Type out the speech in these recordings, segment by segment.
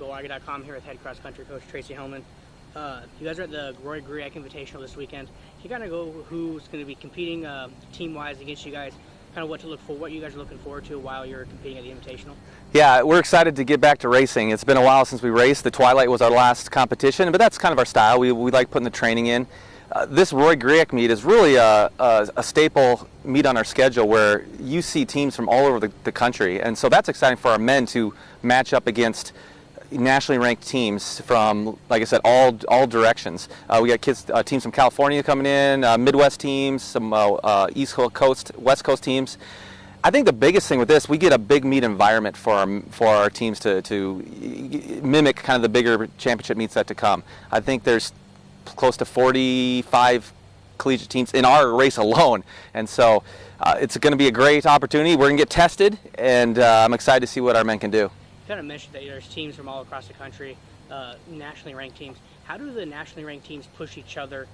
GoWire.com here with head cross country coach Tracy Hellman. You guys are at the Griak Invitational this weekend. Can you kind of go who's going to be competing team-wise against you guys, kind of what to look for, what you guys are looking forward to while you're competing at the Invitational? Yeah, we're excited to get back to racing. It's been a while since we raced. The Twilight was our last competition, but that's kind of our style. We like putting the training in. This Griak meet is really a staple meet on our schedule where you see teams from all over the country, and so that's exciting for our men to match up against nationally ranked teams from, like I said, all directions. We got teams from California coming in, Midwest teams, some East Coast, West Coast teams. I think the biggest thing with this, we get a big meet environment for our teams to mimic kind of the bigger championship meets that to come. I think there's close to 45 collegiate teams in our race alone, and so it's going to be a great opportunity. We're going to get tested, and I'm excied to see what our men can do. You kind of mentioned that there's teams from all across the country, nationally ranked teams. How do the nationally ranked teams push each other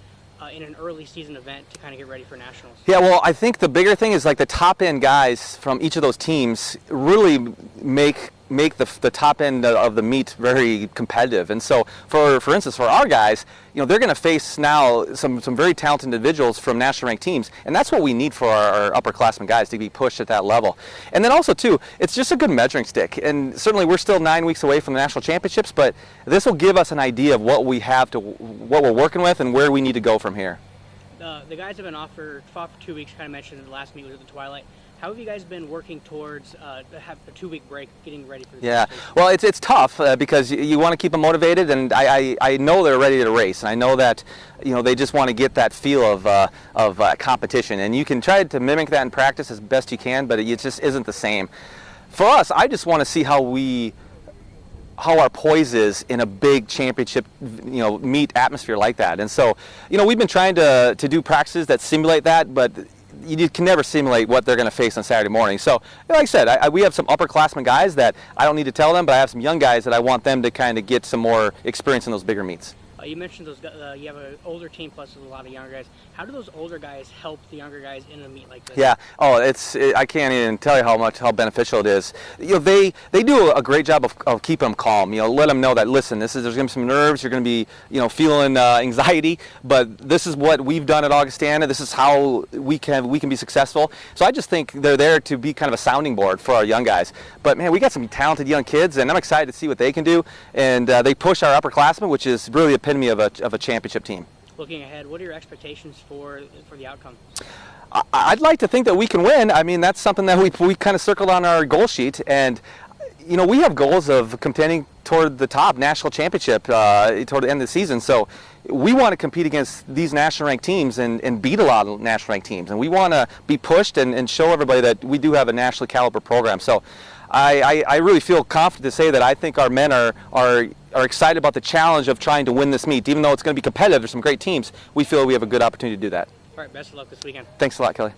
in an early season event to kind of get ready for nationals? Yeah, well, I think the bigger thing is like the top end guys from each of those teams really make the top end of the meet very competitive. And so for instance, for our guys, they're going to face now some very talented individuals from national ranked teams, and that's what we need for our upperclassmen guys to be pushed at that level. And then also too, it's just a good measuring stick, and certainly we're still 9 weeks away from the national championships, but this will give us an idea of what what we're working with and where we need to go from here. The guys have been off for 2 weeks, kind of mentioned in the last meet was at the Twilight. How have you guys been working towards have a 2-week break, getting ready for the competition? Well, it's tough because you want to keep them motivated, and I know they're ready to race, and I know that they just want to get that feel of competition, and you can try to mimic that in practice as best you can, but it just isn't the same. For us, I just want to see how our poise is in a big championship, meet atmosphere like that. And so, we've been trying to do practices that simulate that, but you can never simulate what they're going to face on Saturday morning. So, like I said, we have some upperclassmen guys that I don't need to tell them, but I have some young guys that I want them to kind of get some more experience in those bigger meets. You mentioned those. You have an older team plus a lot of younger guys. How do those older guys help the younger guys in a meet like this? Yeah. Oh, I can't even tell you how beneficial it is. They do a great job of keeping them calm. Let them know that listen, there's going to be some nerves. You're going to be feeling anxiety, but this is what we've done at Augustana. This is how we can be successful. So I just think they're there to be kind of a sounding board for our young guys. But man, we got some talented young kids, and I'm excited to see what they can do. And they push our upperclassmen, which is really the epitome of a championship team. Looking ahead, what are your expectations for the outcome? I'd like to think that we can win. I mean, that's something that we kind of circled on our goal sheet, and we have goals of contending toward the top national championship toward the end of the season. So we want to compete against these national ranked teams and beat a lot of national ranked teams, and we want to be pushed and show everybody that we do have a nationally caliber program. So I really feel confident to say that I think our men are excited about the challenge of trying to win this meet. Even though it's going to be competitive, there's some great teams, we feel we have a good opportunity to do that. All right, best of luck this weekend. Thanks a lot, Kelly.